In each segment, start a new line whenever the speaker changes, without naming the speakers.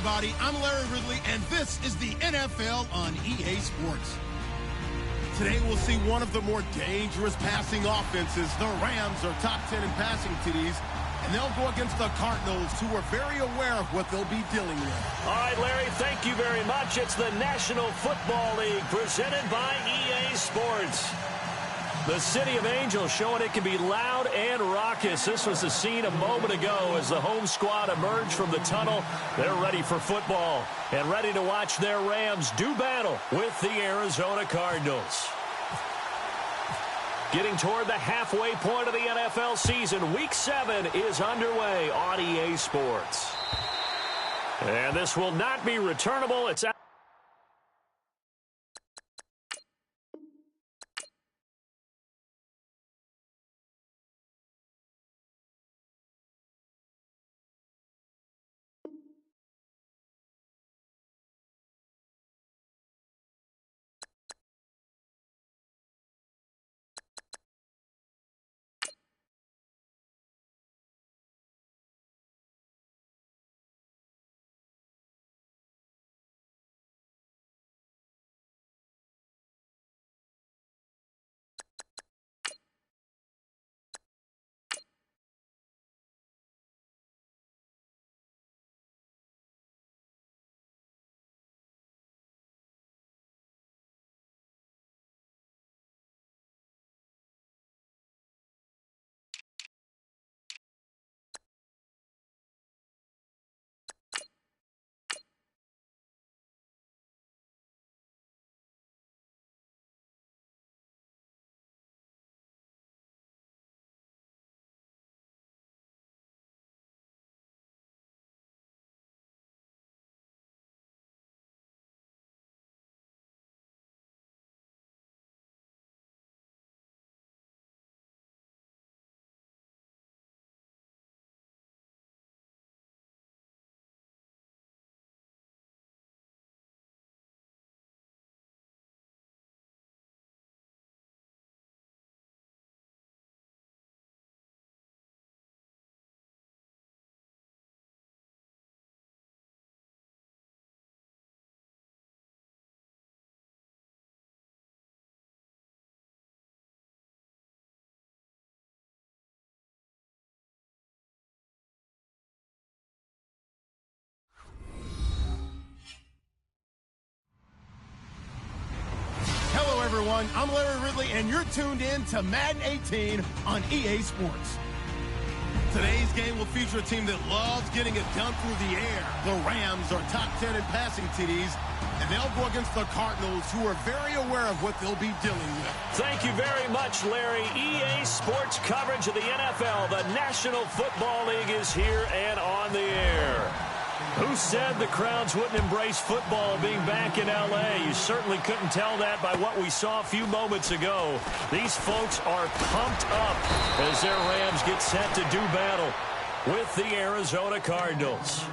everybody. I'm Larry Ridley, and this is the NFL on EA Sports. Today, we'll see one of the more dangerous passing offenses. The Rams are top 10 in passing TDs, and they'll go against the Cardinals, who are very aware of what they'll be dealing with.
All right, Larry, thank you very much. It's the National Football League presented by EA Sports. The City of Angels showing it can be loud and raucous. This was the scene a moment ago as the home squad emerged from the tunnel. They're ready for football and ready to watch their Rams do battle with the Arizona Cardinals. Getting toward the halfway point of the NFL season, Week 7 is underway on EA Sports. And this will not be returnable. It's out.
Everyone, I'm Larry Ridley, and you're tuned in to Madden 18 on EA Sports. Today's game will feature a team that loves getting it done through the air. The Rams are top 10 in passing TDs, and they'll go against the Cardinals, who are very aware of what they'll be dealing with.
Thank you very much, Larry. EA Sports coverage of the NFL. The National Football League is here and on the air. Who said the crowds wouldn't embrace football being back in L.A.? You certainly couldn't tell that by what we saw a few moments ago. These folks are pumped up as their Rams get set to do battle with the Arizona Cardinals.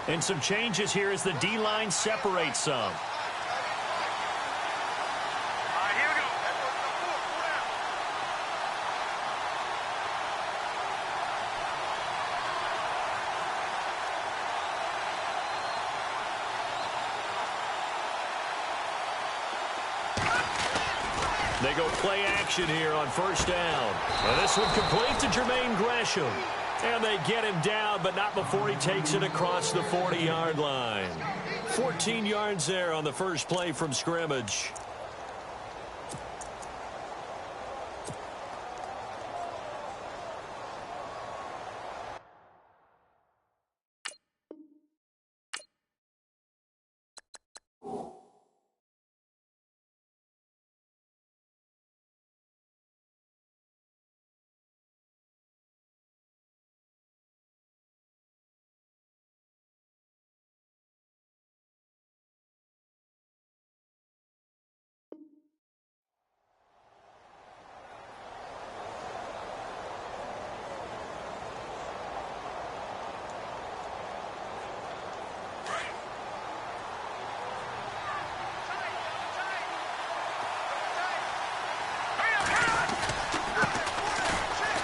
And some changes here as the D-line separates some.
Here we go.
They go play action here on first down. Well, this one complete to Jermaine Gresham. And they get him down, but not before he takes it across the 40-yard line. 14 yards there on the first play from scrimmage.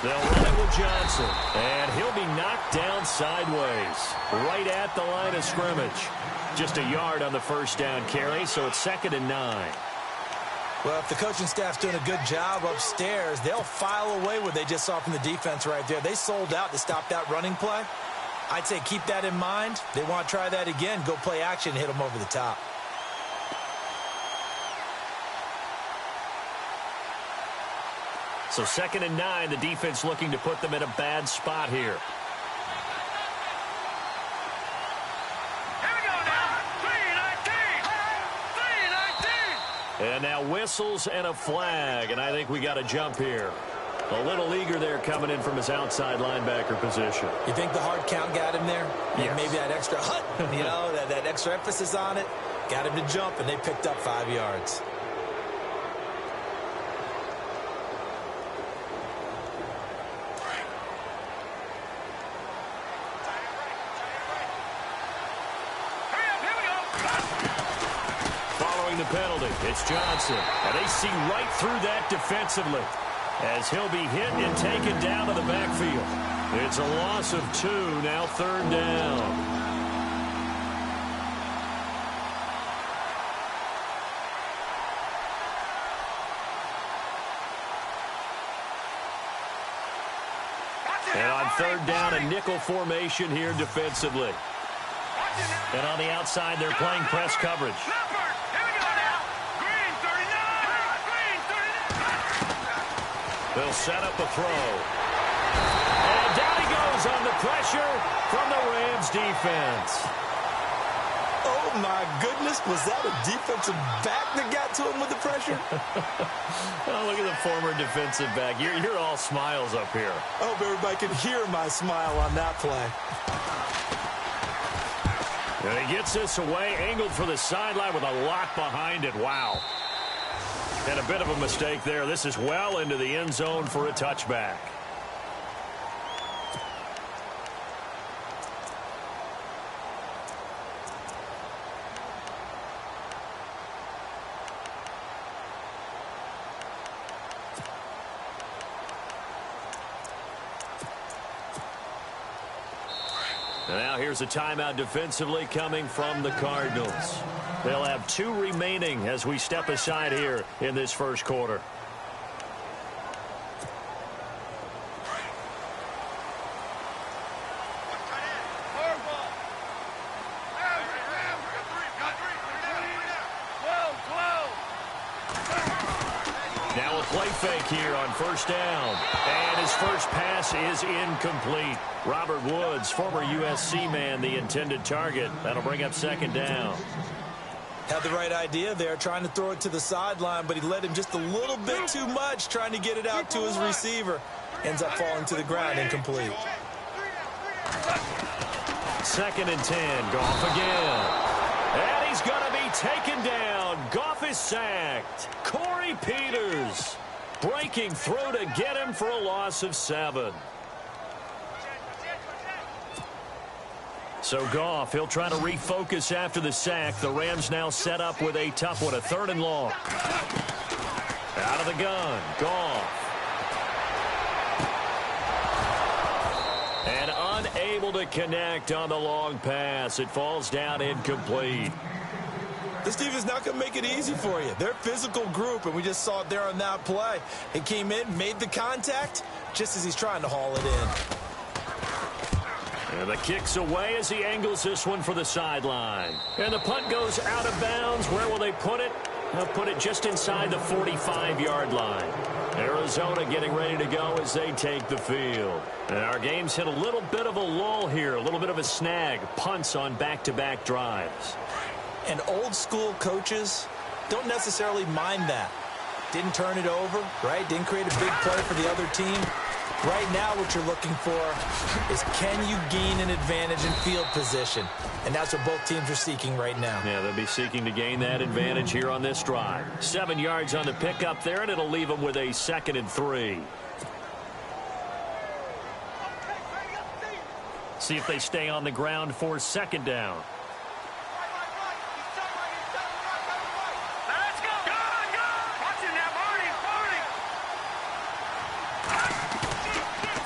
They'll run it with Johnson, and he'll be knocked down sideways, right at the line of scrimmage. Just a yard on the first down carry, so it's 2nd and 9.
Well, if the coaching staff's doing a good job upstairs, they'll file away what they just saw from the defense right there. They sold out to stop that running play. I'd say keep that in mind. They want to try that again. Go play action, hit them over the top.
So 2nd and 9, the defense looking to put them in a bad spot here. And now whistles and a flag, and I think we got a jump here. A little eager there coming in from his outside linebacker position.
You think the hard count got him there?
Yes.
Maybe that extra hut, that extra emphasis on it, got him to jump, and they picked up 5 yards.
The penalty. It's Johnson. And they see right through that defensively as he'll be hit and taken down to the backfield. It's a loss of 2, now 3rd down. And on 3rd down, a nickel formation here defensively. And on the outside, they're playing press coverage. They'll set up a throw. And down he goes on the pressure from the Rams defense.
Oh, my goodness. Was that a defensive back that got to him with the pressure?
Oh, look at the former defensive back. You're all smiles up here.
I hope everybody can hear my smile on that play.
And he gets this away, angled for the sideline with a lot behind it. Wow. And a bit of a mistake there. This is well into the end zone for a touchback. And now here's a timeout defensively coming from the Cardinals. They'll have 2 remaining as we step aside here in this first quarter. Now a play fake here on 1st down. And his first pass is incomplete. Robert Woods, former USC man, the intended target. That'll bring up 2nd down.
Had the right idea there, trying to throw it to the sideline, but he led him just a little bit too much, trying to get it out to his receiver. Ends up falling to the ground, incomplete.
2nd and 10, Goff again. And he's going to be taken down. Goff is sacked. Corey Peters breaking through to get him for a loss of 7. So Goff, he'll try to refocus after the sack. The Rams now set up with a tough one, a 3rd and long. Out of the gun, Goff. And unable to connect on the long pass. It falls down incomplete.
This team is not going to make it easy for you. They're a physical group, and we just saw it there on that play. He came in, made the contact, just as he's trying to haul it in.
And the kick's away as he angles this one for the sideline. And the punt goes out of bounds. Where will they put it? They'll put it just inside the 45-yard line. Arizona getting ready to go as they take the field. And our game's hit a little bit of a lull here, a little bit of a snag. Punts on back-to-back drives.
And old-school coaches don't necessarily mind that. Didn't turn it over, right? Didn't create a big play for the other team. Right now what you're looking for is can you gain an advantage in field position? And that's what both teams are seeking right now.
Yeah, they'll be seeking to gain that advantage here on this drive. 7 yards on the pickup there, and it'll leave them with a 2nd and 3. See if they stay on the ground for 2nd down.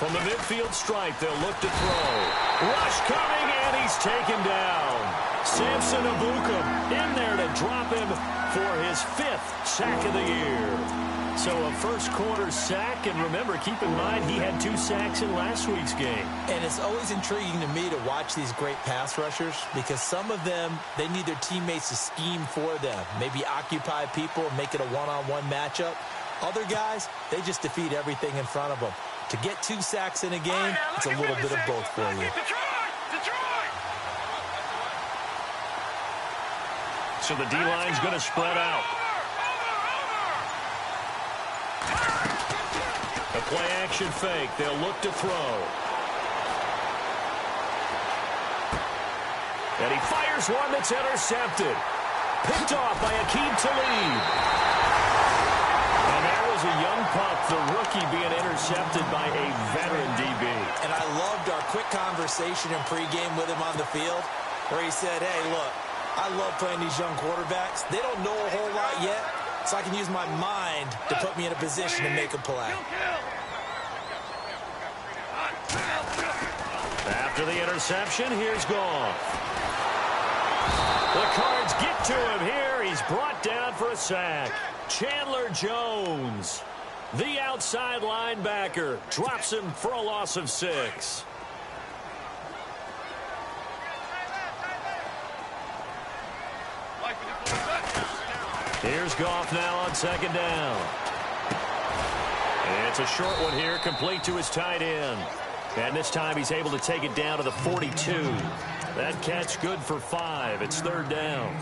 From the midfield stripe, they'll look to throw. Rush coming, and he's taken down. Samson Ebukam in there to drop him for his 5th sack of the year. So a first-quarter sack, and remember, keep in mind, he had 2 sacks in last week's game.
And it's always intriguing to me to watch these great pass rushers because some of them, they need their teammates to scheme for them, maybe occupy people and make it a one-on-one matchup. Other guys, they just defeat everything in front of them. To get 2 sacks in a game, it's a little bit of both for you.
So the D-line's going to spread out. A play-action fake. They'll look to throw. And he fires one that's intercepted. Picked off by Aqib Talib. And there was a young pup, the rookie, being intercepted by a veteran DB.
And I loved our quick conversation in pregame with him on the field where he said, hey, look, I love playing these young quarterbacks. They don't know a whole lot yet, so I can use my mind to put me in a position to make a play.
After the interception, here's Goff. The Cards get to him here. He's brought down for a sack. Chandler Jones, the outside linebacker, drops him for a loss of 6. Here's Goff now on 2nd down. And it's a short one here, complete to his tight end. And this time he's able to take it down to the 42. That catch good for 5. It's 3rd down.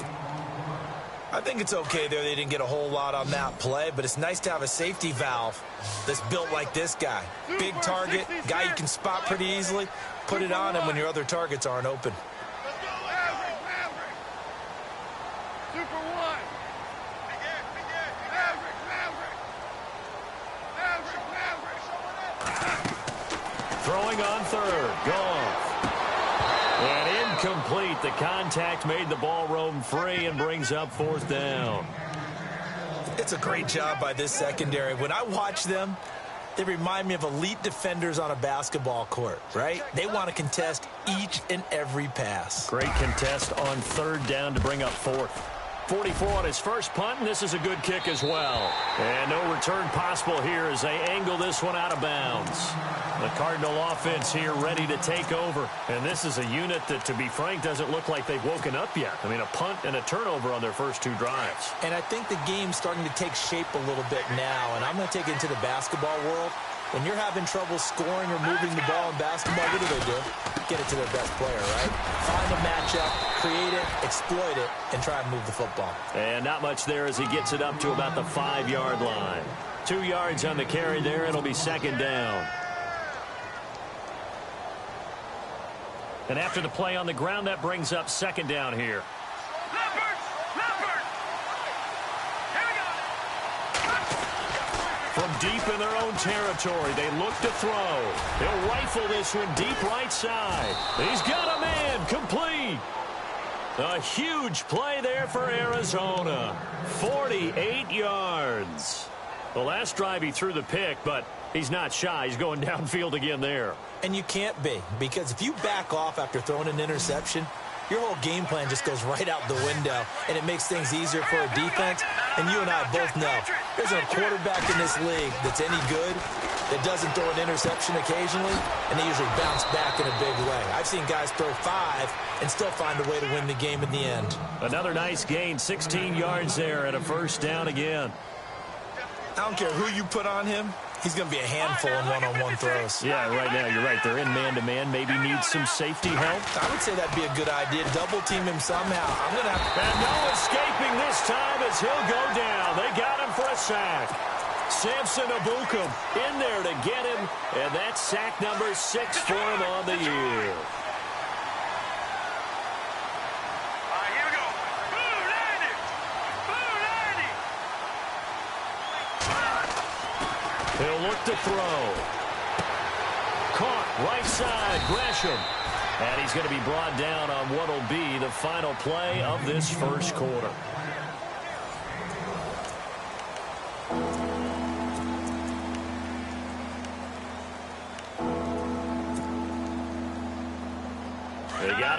I think it's okay there. They didn't get a whole lot on that play, but it's nice to have a safety valve that's built like this guy. Big target, guy you can spot pretty easily. Put it on him when your other targets aren't open.
Throwing on 3rd. Goff. And incomplete. The contact made the ball roam free and brings up 4th down.
It's a great job by this secondary. When I watch them, they remind me of elite defenders on a basketball court, right? They want to contest each and every pass.
Great contest on 3rd down to bring up 4th. 44 on his first punt, and this is a good kick as well. And no return possible here as they angle this one out of bounds. The Cardinal offense here ready to take over. And this is a unit that, to be frank, doesn't look like they've woken up yet. I mean, a punt and a turnover on their first 2 drives.
And I think the game's starting to take shape a little bit now. And I'm going to take it into the basketball world. When you're having trouble scoring or moving the ball in basketball, what do? Get it to their best player, right? Find a matchup, create it, exploit it, and try and move the football.
And not much there as he gets it up to about the 5-yard line. 2 yards on the carry there. It'll be 2nd down. And after the play on the ground, that brings up 2nd down here. From deep in their own territory, they look to throw. They'll rifle this one deep right side. He's got a man, complete. A huge play there for Arizona. 48 yards. The last drive he threw the pick, but he's not shy. He's going downfield again there.
And you can't be, because if you back off after throwing an interception, your whole game plan just goes right out the window, and it makes things easier for a defense. And you and I both know there's a quarterback in this league that's any good that doesn't throw an interception occasionally, and they usually bounce back in a big way. I've seen guys throw 5 and still find a way to win the game in the end.
Another nice gain, 16 yards there and a 1st down again.
I don't care who you put on him. He's going to be a handful in one-on-one throws.
Yeah, right now, you're right. They're in man-to-man. Maybe needs some safety help.
I would say that'd be a good idea. Double-team him somehow. I'm going to have...
And no escaping this time as he'll go down. They got him for a sack. Samson Ebukam in there to get him. And that's sack number 6 for him on the year. He'll look to throw. Caught right side, Gresham. And he's going to be brought down on what will be the final play of this first quarter.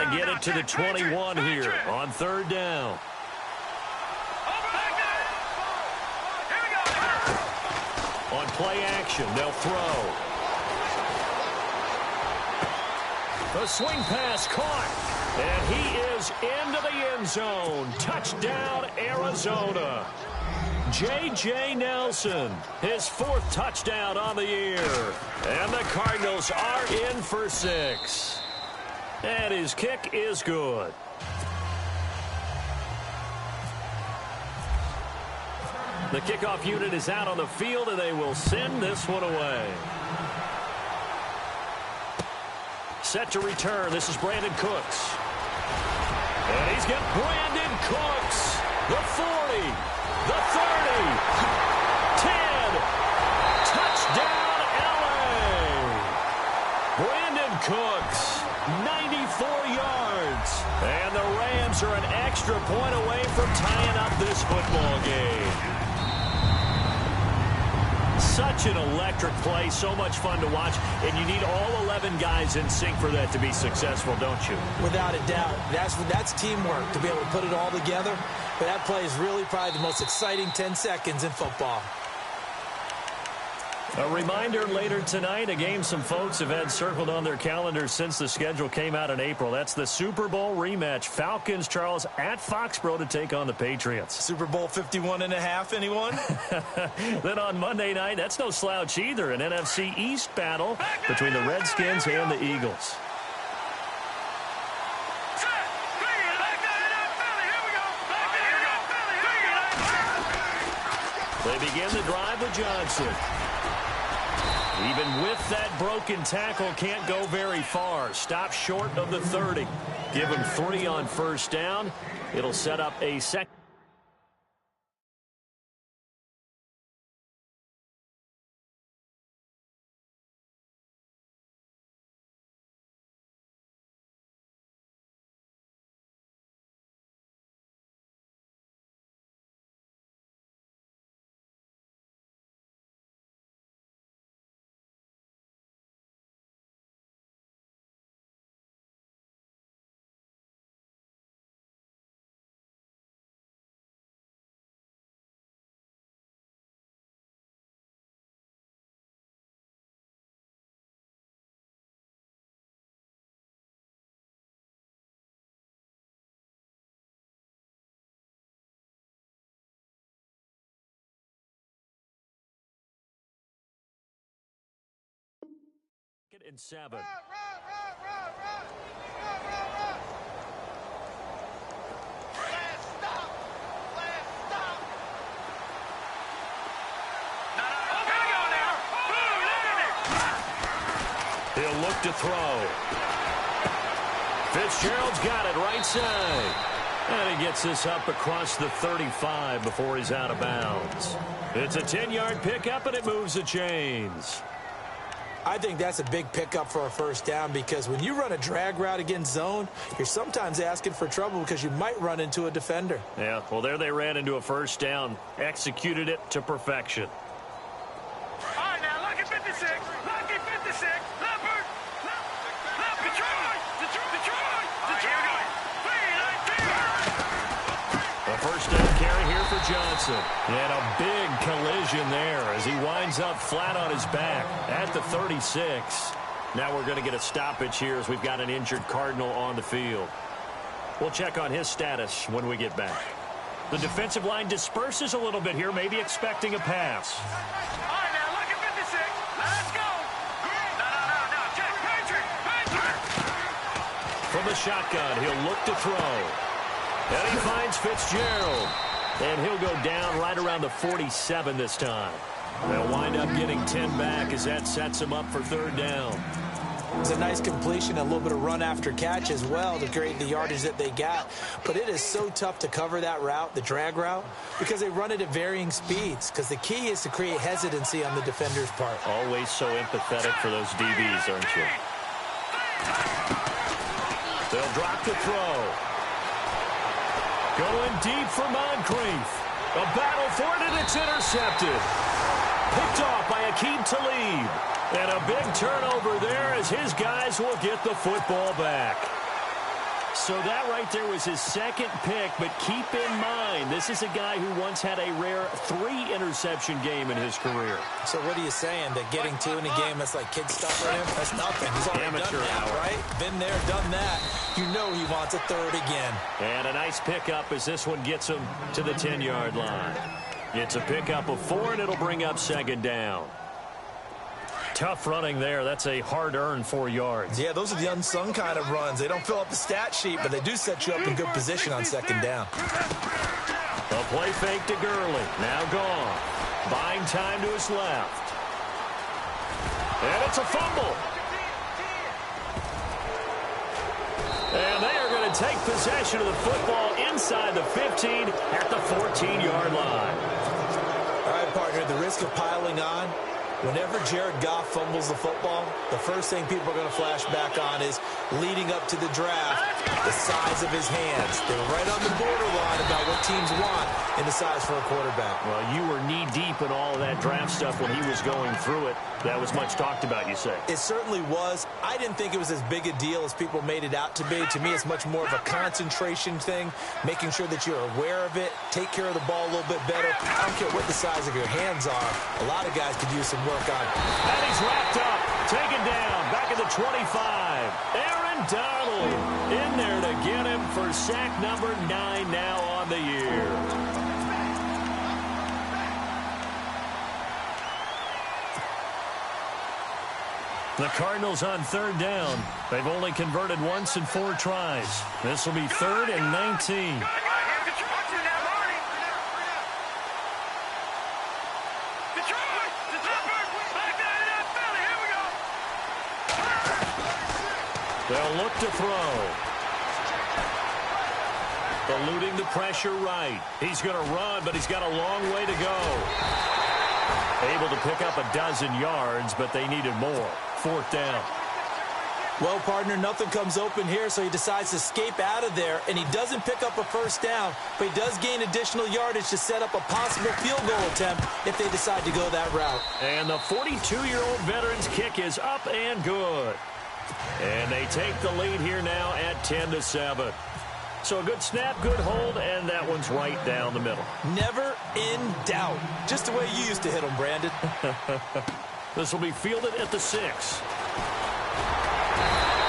got to get it to the 21 here on third down. On play action, they'll throw. The swing pass caught. And he is into the end zone. Touchdown, Arizona. J.J. Nelson, his 4th touchdown on the year. And the Cardinals are in for 6. And his kick is good. The kickoff unit is out on the field, and they will send this one away. Set to return. This is Brandon Cooks. And he's got Brandon Cooks. The 40. The 30. 10. Touchdown, L.A. Brandon Cooks. 94 yards. And the Rams are an extra point away from tying up this football game. Such an electric play, so much fun to watch, and you need all 11 guys in sync for that to be successful, don't you? Without a doubt. That's teamwork to be able to put it all together, but that play is really probably the most exciting 10 seconds in football. A reminder later tonight, a game some folks have had circled on their calendars since the schedule came out in April. That's the Super Bowl rematch. Falcons, Charles, at Foxborough to take on the Patriots. Super Bowl 51.5, anyone? Then on Monday night, that's no slouch either, an NFC East battle between the Redskins and the Eagles. They begin the drive with Johnson. Even with that broken tackle, can't go very far. Stop short of the 30. Give him 3 on first down. It'll set up a second. And 7. He'll look to throw. Fitzgerald's got it right side. And he gets this up across the 35 before he's out of bounds. It's a 10-yard pickup, and it moves the chains. I think that's a big pickup for a first down because when you run a drag route against zone, you're sometimes asking for trouble because you might run into a defender. Yeah, well, there they ran into a first down, executed it to perfection. All right, now, lucky 56, lucky 56, Leopard, Detroit. A first down carry here for Johnson. And a big collision there as he winds up flat on his back at the 36. Now we're going to get a stoppage here as we've got an injured Cardinal on the field. We'll check on his status when we get back. The defensive line disperses a little bit here, maybe expecting a pass. All right, now, look at 56. Let's go. No. Check. Patrick. From the shotgun, he'll look to throw. And he finds Fitzgerald. And he'll go down right around the 47 this time. They'll wind up getting 10 back as that sets him up for third down. It's a nice completion, a little bit of run after catch as well to create the yardage that they got. But it is so tough to cover that route, the drag route, because they run it at varying speeds. Because the key is to create hesitancy on the defender's part. Always so empathetic for those DBs, aren't you? They'll drop the throw. Going deep for Moncrief. A battle for it, and it's intercepted. Picked off by Aqib Talib. And a big turnover there as his guys will get the football back. So that right there was his second pick, but keep in mind, this is a guy who once had a rare 3-interception game in his career.
So what are you saying, that getting 2 in a game, that's like kid stuff for him? That's nothing. He's already
Amateur
done that,
hour.
right? Been there, done that. You know he wants a third again.
And a nice pickup as this one gets him to the 10-yard line. It's a pickup of 4, and it'll bring up second down. Tough running there. That's a hard-earned 4 yards.
Yeah, those are the unsung kind of runs. They don't fill up the stat sheet, but they do set you up in good position on second down.
The play fake to Gurley. Now gone. Buying time to his left. And it's a fumble. And they are going to take possession of the football inside the 15 at the 14-yard line.
All right, partner, the risk of piling on. Whenever Jared Goff fumbles the football, the first thing people are going to flash back on is leading up to the draft, the size of his hands. They were right on the borderline about what teams want in the size for a quarterback.
Well, you were knee-deep in all of that draft stuff when he was going through it. That was much talked about, you say.
It certainly was. I didn't think it was as big a deal as people made it out to be. To me, it's much more of a concentration thing, making sure that you're aware of it, take care of the ball a little bit better. I don't care what the size of your hands are. A lot of guys could use some work on it.
And he's wrapped up, taken down, back at the 25. Aaron Donald in there to get him for sack number 9 now on the year. The Cardinals on third down. They've only converted once in 4 tries. This will be 3rd and 19. They'll look to throw. Eluding the pressure right. He's going to run, but he's got a long way to go. Able to pick up 12 yards, but they needed more. 4th down.
Well, partner, nothing comes open here, so he decides to escape out of there, and he doesn't pick up a first down, but he does gain additional yardage to set up a possible field goal attempt if they decide to go that route.
And the 42-year-old veteran's kick is up and good. And they take the lead here now at 10-7. So a good snap, good hold, and that one's right down the middle.
Never in doubt. Just the way you used to hit them, Brandon.
This will be fielded at the 6.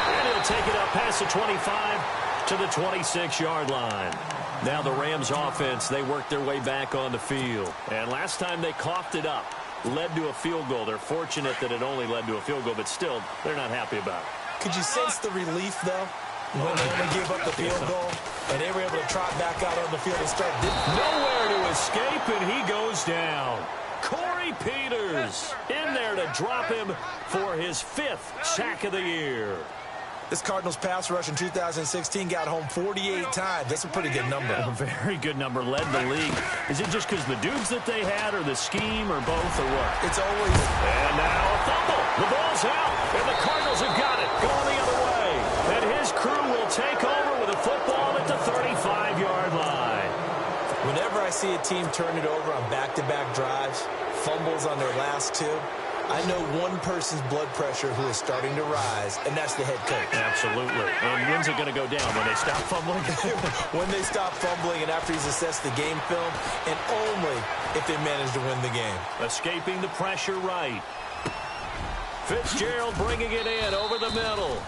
And he'll take it up past the 25 to the 26-yard line. Now the Rams offense, they work their way back on the field. And last time they coughed it up, led to a field goal. They're fortunate that it only led to a field goal, but still, they're not happy about it.
Could you sense the relief, though, when they only gave up the field goal and they were able to trot back out on the field and start dipping?
Nowhere to escape, and he goes down. Corey Peters in there to drop him for his 5th sack of the year.
This Cardinals pass rush in 2016 got home 48 times. That's a pretty good number.
A very good number, led the league. Is it just because the dudes that they had, or the scheme, or both, or what?
It's always...
And now a fumble. The ball's out, and the Cardinals have got it. Going the other way. And his crew will take over with a football at the 35-yard line.
Whenever I see a team turn it over on back-to-back drives, fumbles on their last 2, I know one person's blood pressure who is starting to rise, and that's the head coach.
Absolutely. And when's it going to go down? When they stop fumbling?
When they stop fumbling and after he's assessed the game film, and only if they manage to win the game.
Escaping the pressure right. Fitzgerald bringing it in over the middle.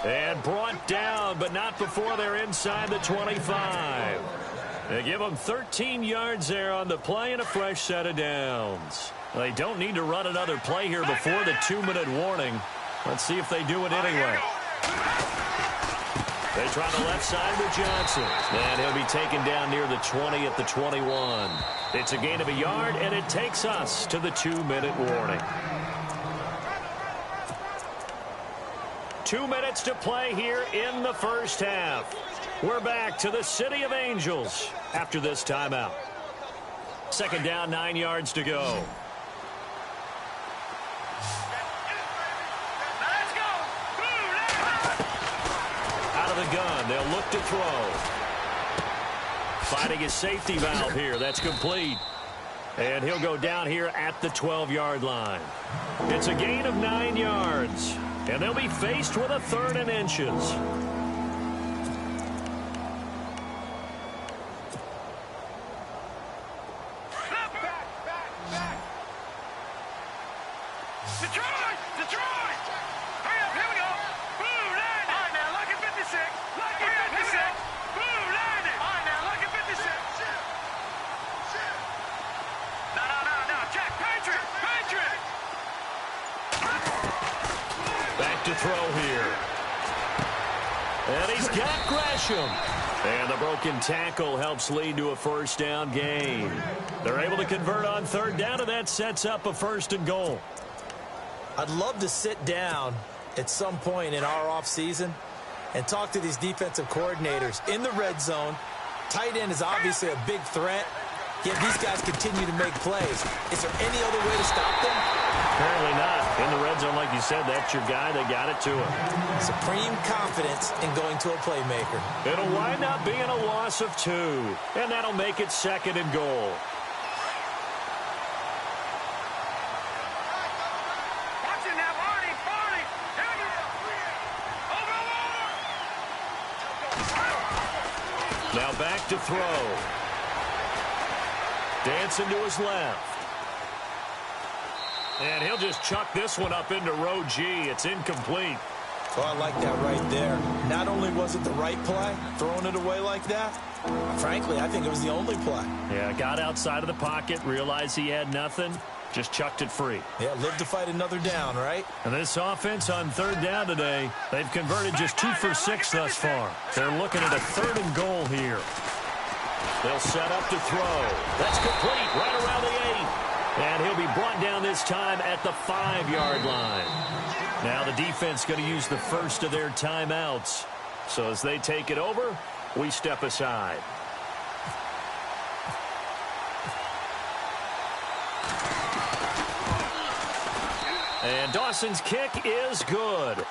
And brought down, but not before they're inside the 25. They give them 13 yards there on the play and a fresh set of downs. They don't need to run another play here before the 2-minute warning. Let's see if they do it anyway. They try the left side with Johnson. And he'll be taken down near the 20 at the 21. It's a gain of a yard, and it takes us to the 2-minute warning. 2 minutes to play here in the first half. We're back to the City of Angels after this timeout. 2nd down, 9 yards to go. Out of the gun, they'll look to throw. Finding his safety valve here. That's complete. And he'll go down here at the 12-yard line. It's a gain of 9 yards. And they'll be faced with a 3rd and inches.
Detroit! Detroit! Hurry up, here we go. Blue line. All right, now, look at 56. Look at 56. Blue line. All right, now, look at 56. No. Check. Patriot. Patriot.
Back to throw here. And he's got Gresham. And the broken tackle helps lead to a first down gain. They're able to convert on third down, and that sets up a 1st and goal.
I'd love to sit down at some point in our offseason and talk to these defensive coordinators in the red zone. Tight end is obviously a big threat, yet these guys continue to make plays. Is there any other way to stop them?
Apparently not. In the red zone, like you said, that's your guy. They got it to him.
Supreme confidence in going to a playmaker.
It'll wind up being a loss of 2, and that'll make it 2nd and goal.
Watch it now, Barney. Here we go. Over.
Now back to throw. Dancing to his left. And he'll just chuck this one up into row G. It's incomplete.
Oh, I like that right there. Not only was it the right play, throwing it away like that, frankly, I think it was the only play.
Yeah, got outside of the pocket, realized he had nothing, just chucked it free.
Yeah, live to fight another down, right?
And this offense on third down today, they've converted just 2 for 6 thus far. They're looking at a 3rd and goal here. They'll set up to throw. That's complete right around the 8. And he'll be brought down this time at the 5-yard line. Now the defense going to use the first of their timeouts. So as they take it over, we step aside. And Dawson's kick is good.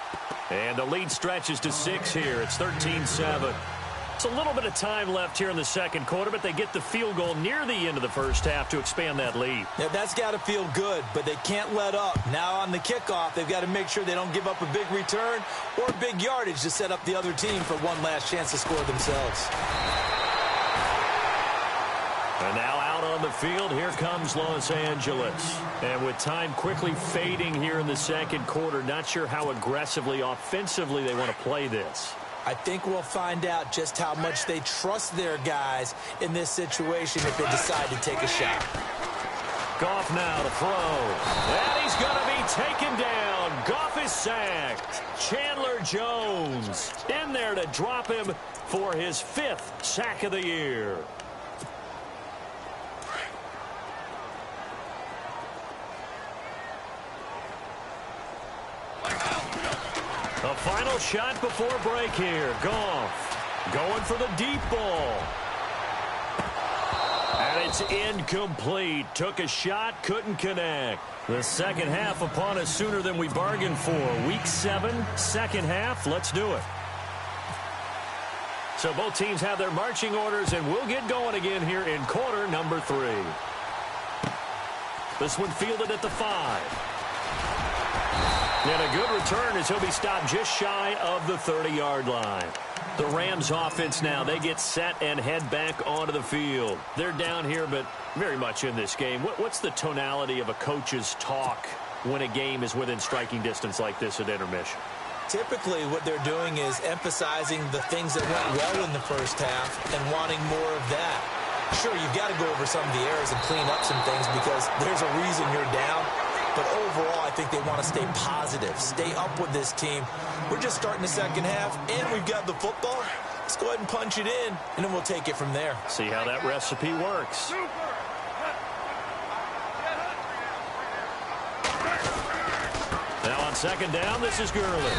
And the lead stretches to 6 here. It's 13-7. It's a little bit of time left here in the second quarter, but they get the field goal near the end of the first half to expand that lead.
Yeah, that's got to feel good, but they can't let up. Now on the kickoff, they've got to make sure they don't give up a big return or big yardage to set up the other team for one last chance to score themselves.
And now out on the field, here comes Los Angeles. And with time quickly fading here in the second quarter, not sure how aggressively, offensively they want to play this.
I think we'll find out just how much they trust their guys in this situation if they decide to take a shot.
Goff now to throw. And he's going to be taken down. Goff is sacked. Chandler Jones in there to drop him for his 5th sack of the year. The final shot before break here. Goff going for the deep ball. And it's incomplete. Took a shot, couldn't connect. The second half upon us sooner than we bargained for. Week 7, second half. Let's do it. So both teams have their marching orders, and we'll get going again here in quarter number 3. This one fielded at the 5. And a good return as he'll be stopped just shy of the 30-yard line. The Rams offense now, they get set and head back onto the field. They're down here, but very much in this game. What's the tonality of a coach's talk when a game is within striking distance like this at intermission?
Typically, what they're doing is emphasizing the things that went well in the first half and wanting more of that. Sure, you've got to go over some of the errors and clean up some things because there's a reason you're down. But overall, I think they want to stay positive, stay up with this team. We're just starting the second half, and we've got the football. Let's go ahead and punch it in, and then we'll take it from there.
See how that recipe works. Now on second down, this is Gurley.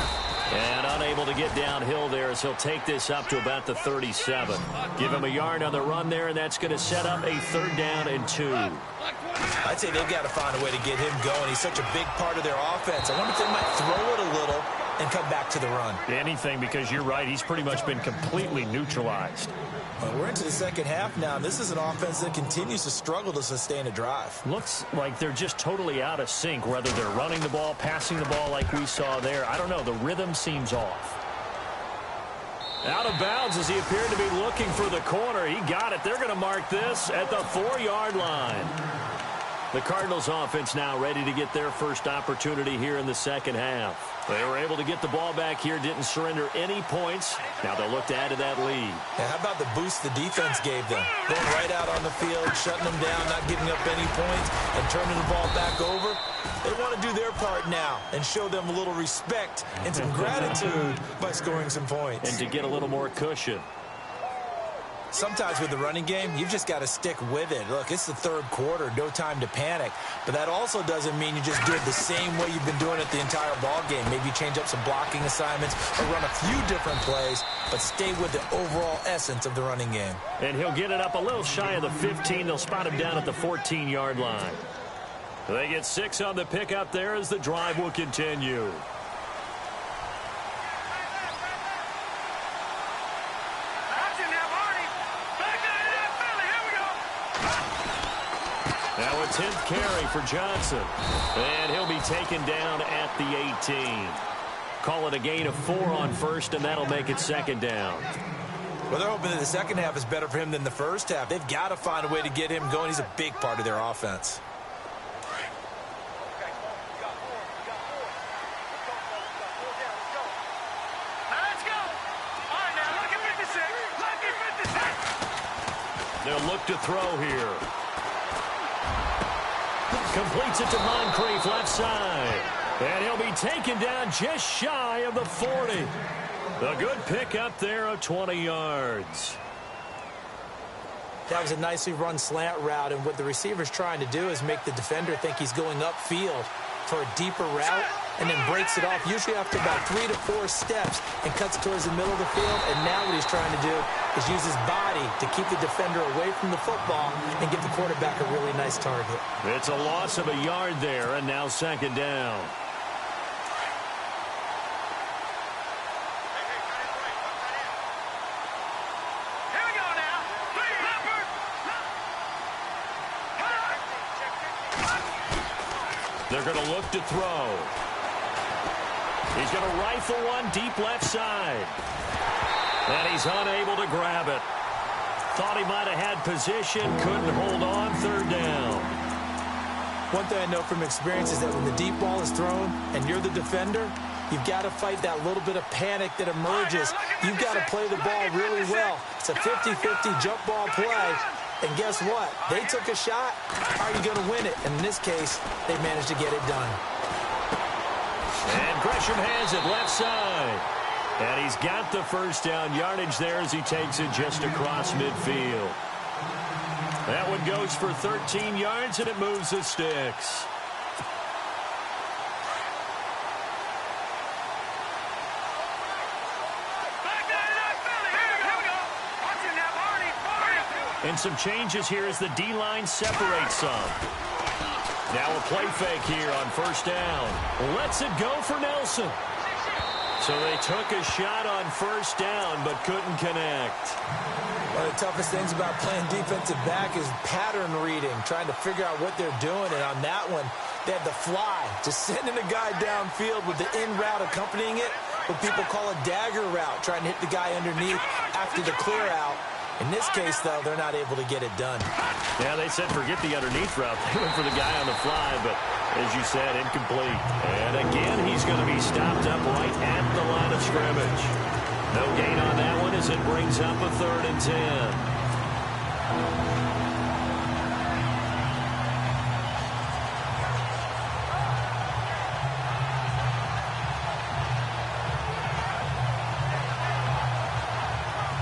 And unable to get downhill there as he'll take this up to about the 37. Give him a yard on the run there, and that's going to set up a 3rd down and 2.
I'd say they've got to find a way to get him going. He's such a big part of their offense. I wonder if they might throw it a little and come back to the run.
Anything, because you're right. He's pretty much been completely neutralized.
We're into the second half now. This is an offense that continues to struggle to sustain a drive.
Looks like they're just totally out of sync, whether they're running the ball, passing the ball like we saw there. I don't know. The rhythm seems off. Out of bounds as he appeared to be looking for the corner. He got it. They're going to mark this at the 4-yard line. The Cardinals offense now ready to get their first opportunity here in the second half. They were able to get the ball back here, didn't surrender any points. Now they'll look to add to that lead.
Yeah, how about the boost the defense gave them? Going right out on the field, shutting them down, not giving up any points, and turning the ball back over. They want to do their part now and show them a little respect and some gratitude by scoring some points.
And to get a little more cushion.
Sometimes with the running game, you've just got to stick with it. Look, it's the third quarter, no time to panic. But that also doesn't mean you just do it the same way you've been doing it the entire ball game. Maybe change up some blocking assignments or run a few different plays, but stay with the overall essence of the running game.
And he'll get it up a little shy of the 15. They'll spot him down at the 14-yard line. They get 6 on the pickup there as the drive will continue. Now a 10th carry for Johnson. And he'll be taken down at the 18. Call it a gain of 4 on first, and that'll make it second down.
Well, they're hoping that the second half is better for him than the first half. They've got to find a way to get him going. He's a big part of their offense.
They'll look to throw here. Completes it to Moncrief, left side. And he'll be taken down just shy of the 40. A good pickup there of 20 yards.
That was a nicely run slant route, and what the receiver's trying to do is make the defender think he's going upfield for a deeper route, and then breaks it off, usually after about 3 to 4 steps, and cuts towards the middle of the field. And now what he's trying to do is use his body to keep the defender away from the football and give the quarterback a really nice target.
It's a loss of a yard there, and now second down. They're going to look to throw. He's going to rifle one deep left side. And he's unable to grab it. Thought he might have had position, couldn't hold on, third down.
One thing I know from experience is that when the deep ball is thrown and you're the defender, you've got to fight that little bit of panic that emerges. You've got to play the ball really well. It's a 50-50 jump ball play. And guess what? They took a shot. Are you going to win it? And in this case, they managed to get it done.
And Gresham has it left side. And he's got the first down yardage there as he takes it just across midfield. That one goes for 13 yards, and it moves the sticks. And some changes here as the D-line separates some. Now a play fake here on first down. Lets it go for Nelson. So they took a shot on first down but couldn't connect.
One of the toughest things about playing defensive back is pattern reading, trying to figure out what they're doing. And on that one, they had the fly, just sending a guy downfield with the in route accompanying it, what people call a dagger route, trying to hit the guy underneath after the clear out. In this case, though, they're not able to get it done.
Yeah, they said forget the underneath route. They went for the guy on the fly, but as you said, incomplete. And again, he's going to be stopped up right at the line of scrimmage. No gain on that one as it brings up a 3rd and 10.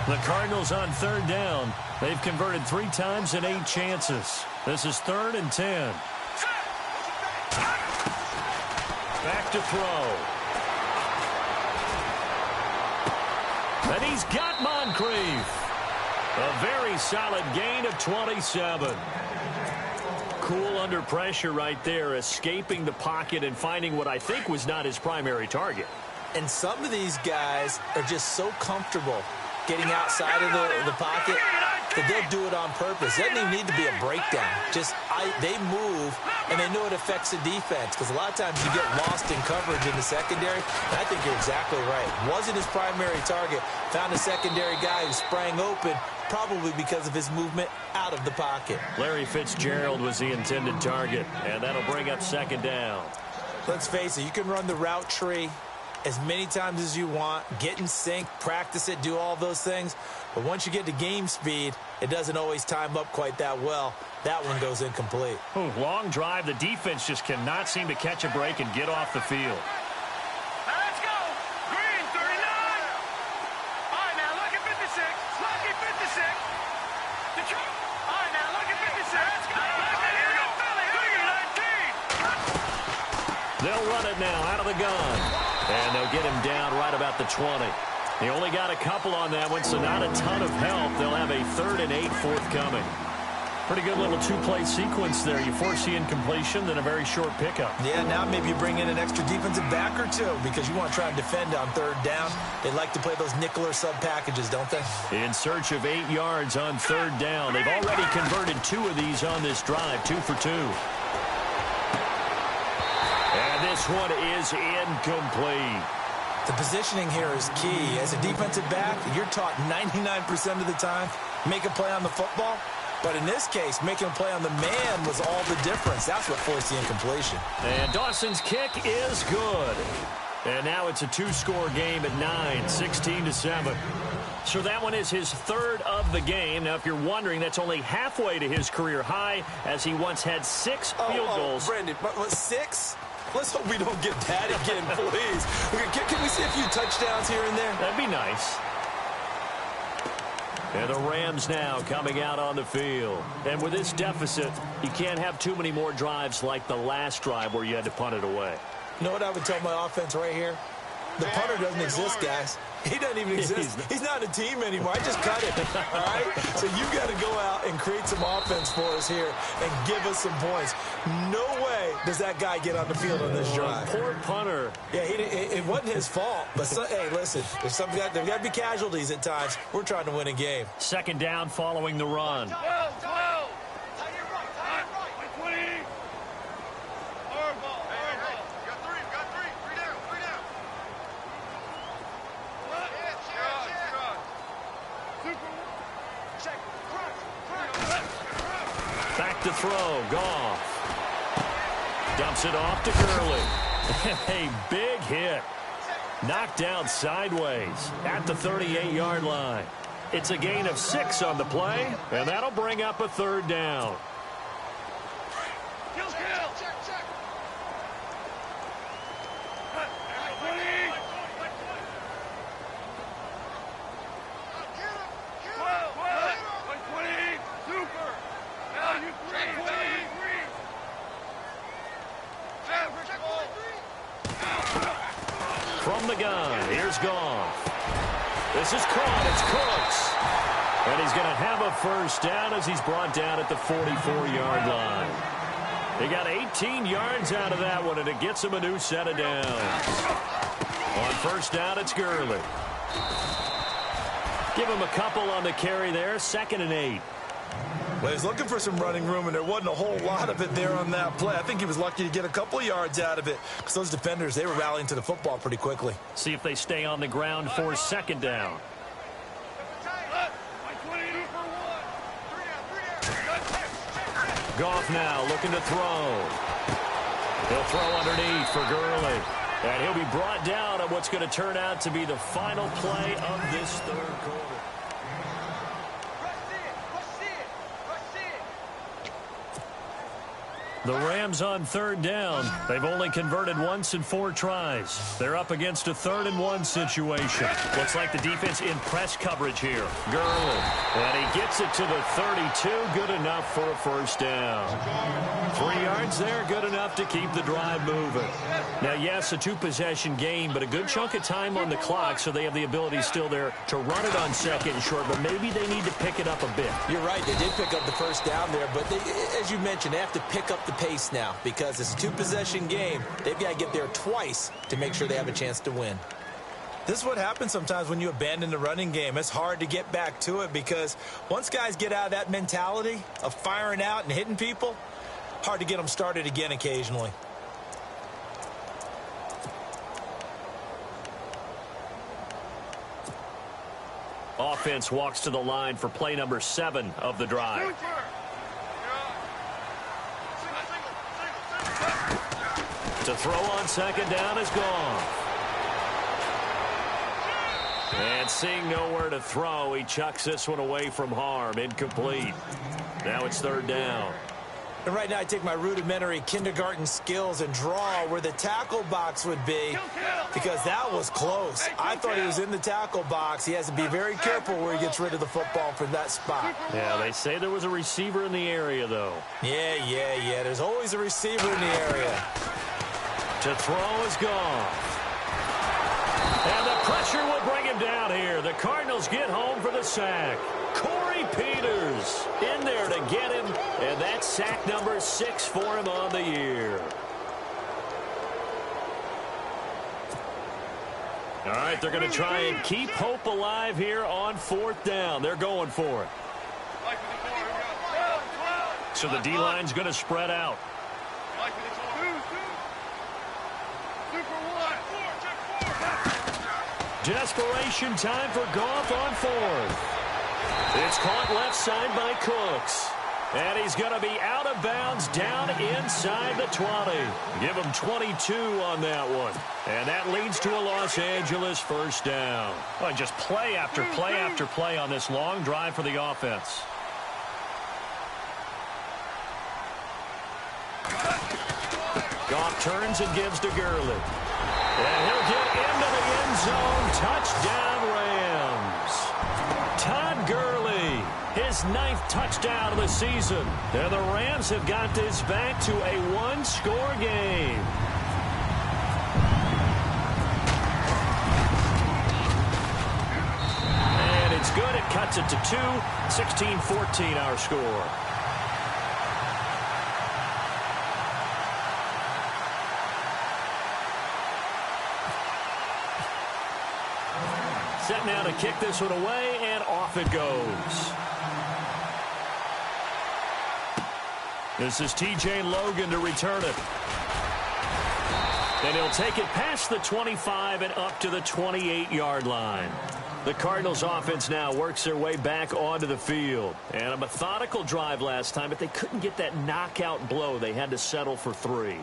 The Cardinals on 3rd down. They've converted 3 times in 8 chances. This is 3rd and 10. Back to throw. And he's got Moncrief. A very solid gain of 27. Cool under pressure right there, escaping the pocket and finding what I think was not his primary target.
And some of these guys are just so comfortable getting outside of the pocket that they'll do it on purpose. It doesn't even need to be a breakdown. They move, and they know it affects the defense, because a lot of times you get lost in coverage in the secondary, and I think you're exactly right. Wasn't his primary target. Found a secondary guy who sprang open, probably because of his movement out of the pocket.
Larry Fitzgerald was the intended target, and that'll bring up second down.
Let's face it, you can run the route tree as many times as you want, get in sync, practice it, do all those things. But once you get to game speed, it doesn't always time up quite that well. That one goes incomplete.
Long drive. The defense just cannot seem to catch a break and get off the field.
Let's go. Green, 39. All right, now look at 56. Lucky 56. Detroit. All right, now look at 56. Let's go. Here we go. Philly, 19.
They'll run it now out of the gun. And they'll get him down right about the 20. He only got a couple on that one, so not a ton of help. They'll have a 3rd and 8 forthcoming. Pretty good little two-play sequence there. You force the incompletion, then a very short pickup.
Yeah, now maybe you bring in an extra defensive back or two because you want to try and defend on 3rd down. They like to play those nickel or sub packages, don't they?
In search of 8 yards on 3rd down. They've already converted 2 of these on this drive, 2 for 2. And this one is incomplete.
The positioning here is key. As a defensive back, you're taught 99% of the time, make a play on the football. But in this case, making a play on the man was all the difference. That's what forced the incompletion.
And Dawson's kick is good. And now it's a 2-score game at 9, 16-7. So that one is his 3rd of the game. Now, if you're wondering, that's only halfway to his career high, as he once had 6 field goals.
Brandon, what, 6? Let's hope we don't get that again, please. Can we see a few touchdowns here and there?
That'd be nice. And the Rams now coming out on the field. And with this deficit, you can't have too many more drives like the last drive where you had to punt it away.
You know what I would tell my offense right here? The punter doesn't exist, guys. He doesn't even exist. He's not a team anymore. I just cut it, all right? So you got to go out and create some offense for us here and give us some points. No way does that guy get on the field on this drive.
Poor punter.
Yeah, it wasn't his fault. But, hey, listen, there's got to be casualties at times. We're trying to win a game.
Second down following the run.
12.
Back to throw. Goff. Dumps it off to Gurley. A big hit. Knocked down sideways at the 38-yard line. It's a gain of 6 on the play, and that'll bring up a 3rd down. From the gun, here's Goff. This is caught. It's Cooks. And he's going to have a 1st down as he's brought down at the 44-yard line. He got 18 yards out of that one, and it gets him a new set of downs. On 1st down, it's Gurley. Give him a couple on the carry there. 2nd and 8.
Well, he was looking for some running room, and there wasn't a whole lot of it there on that play. I think he was lucky to get a couple of yards out of it because those defenders, they were rallying to the football pretty quickly.
See if they stay on the ground for 2nd down. Goff now looking to throw. He'll throw underneath for Gurley. And he'll be brought down on what's going to turn out to be the final play of this 3rd quarter. The Rams on 3rd down. They've only converted once in 4 tries. They're up against a 3rd and 1 situation. Looks like the defense in press coverage here. Gurley. And he gets it to the 32. Good enough for a 1st down. 3 yards there. Good enough to keep the drive moving. Now, yes, a 2-possession game, but a good chunk of time on the clock, so they have the ability still there to run it on 2nd and short, but maybe they need to pick it up a bit.
You're right. They did pick up the 1st down there, but they, as you mentioned, they have to pick up the pace now because it's a 2-possession game. They've got to get there twice to make sure they have a chance to win. This is what happens sometimes when you abandon the running game. It's hard to get back to it because once guys get out of that mentality of firing out and hitting people, hard to get them started again occasionally.
Offense walks to the line for play number 7 of the drive. To throw on second down is gone. And seeing nowhere to throw, he chucks this one away from harm. Incomplete. Now it's third down.
And right now I take my rudimentary kindergarten skills and draw where the tackle box would be, because that was close. I thought he was in the tackle box. He has to be very careful where he gets rid of the football from that spot.
Yeah, they say there was a receiver in the area, though.
Yeah. There's always a receiver in the area.
To throw is gone. And the pressure will bring him down here. The Cardinals get home for the sack. Corey Peters in there to get him, and that's sack number 6 for him on the year. All right, they're going to try and keep hope alive here on 4th down. They're going for it. So the D-line's going to spread out. Desperation time for Goff on 4th. It's caught left side by Cooks. And he's going to be out of bounds down inside the 20. Give him 22 on that one. And that leads to a Los Angeles first down. Well, just play after play after play on this long drive for the offense. Goff turns and gives to Gurley. And he'll get into the end zone. Touchdown, Rams. Todd Gurley, his 9th touchdown of the season. And the Rams have got this back to a 1-score game. And it's good. It cuts it to 2. 16-14 our score. Set now to kick this one away, and off it goes. This is T.J. Logan to return it. And he'll take it past the 25 and up to the 28-yard line. The Cardinals offense now works their way back onto the field. And a methodical drive last time, but they couldn't get that knockout blow. They had to settle for 3.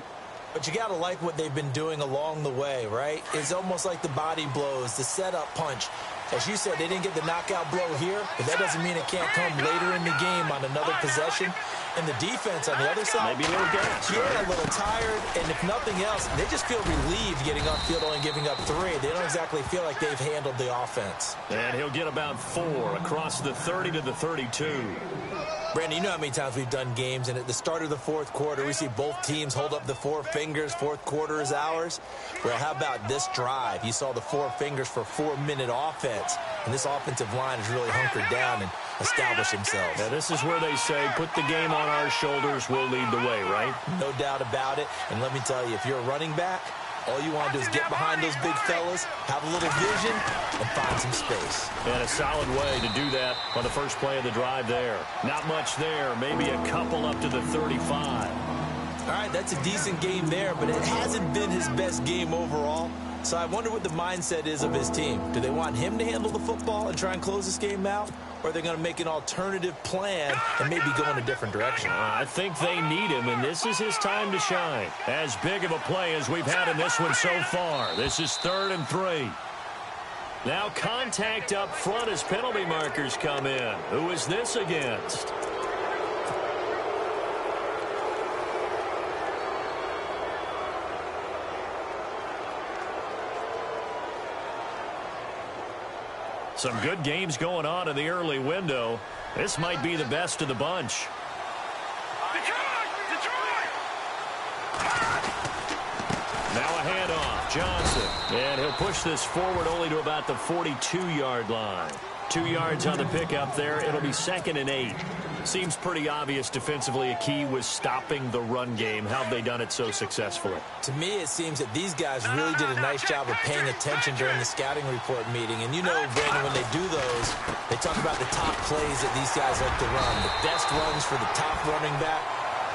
But you got to like what they've been doing along the way, right? It's almost like the body blows, the setup punch. As you said, they didn't get the knockout blow here, but that doesn't mean it can't come later in the game on another possession. And the defense on the other side,
maybe a little gas.
Yeah, a little tired. And if nothing else, they just feel relieved getting upfield, only giving up 3. They don't exactly feel like they've handled the offense.
And he'll get about 4 across the 30 to the 32.
Brandon, you know how many times we've done games, and at the start of the 4th quarter, we see both teams hold up the 4 fingers, 4th quarter is ours. Well, how about this drive? You saw the 4 fingers for 4-minute offense, and this offensive line has really hunkered down and established themselves.
Now, this is where they say, put the game on our shoulders, we'll lead the way, right?
No doubt about it, and let me tell you, if you're a running back, all you want to do is get behind those big fellas, have a little vision, and find some space.
And a solid way to do that on the first play of the drive there. Not much there, maybe a couple up to the 35.
All right, that's a decent game there, but it hasn't been his best game overall. So I wonder what the mindset is of his team. Do they want him to handle the football and try and close this game out? Or are they going to make an alternative plan and maybe go in a different direction?
I think they need him, and this is his time to shine. As big of a play as we've had in this one so far. This is 3rd and 3. Now contact up front as penalty markers come in. Who is this against? Some good games going on in the early window. This might be the best of the bunch. Now a handoff. Johnson. And he'll push this forward only to about the 42-yard line. 2 yards on the pickup there. It'll be 2nd and 8. Seems pretty obvious defensively a key was stopping the run game. How have they done it so successfully?
To me, it seems that these guys really did a nice job of paying attention during the scouting report meeting. And you know, Brandon, when they do those, they talk about the top plays that these guys like to run. The best runs for the top running back,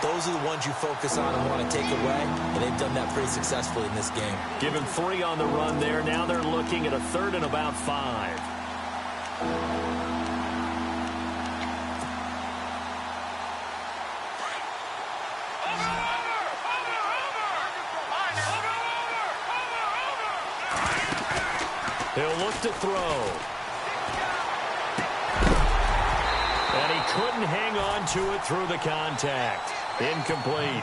those are the ones you focus on and want to take away. And they've done that pretty successfully in this game.
Given 3 on the run there. Now they're looking at a 3rd and about 5. He'll look to throw. And he couldn't hang on to it through the contact. Incomplete.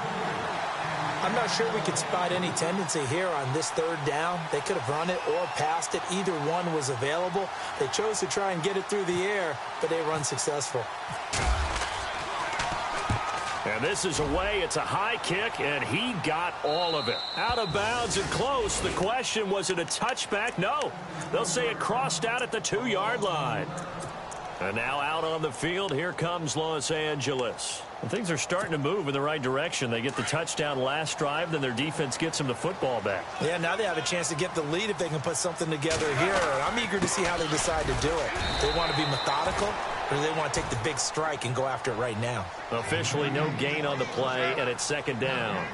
I'm not sure we could spot any tendency here on this third down. They could have run it or passed it. Either one was available. They chose to try and get it through the air, but they were unsuccessful.
And this is away. It's a high kick, and he got all of it. Out of bounds and close. The question, was it a touchback? No. They'll say it crossed out at the 2-yard line. And now out on the field, here comes Los Angeles. And things are starting to move in the right direction. They get the touchdown last drive, then their defense gets them the football back.
Yeah, now they have a chance to get the lead if they can put something together here. I'm eager to see how they decide to do it. They want to be methodical, or do they want to take the big strike and go after it right now?
Officially no gain on the play, and it's second down.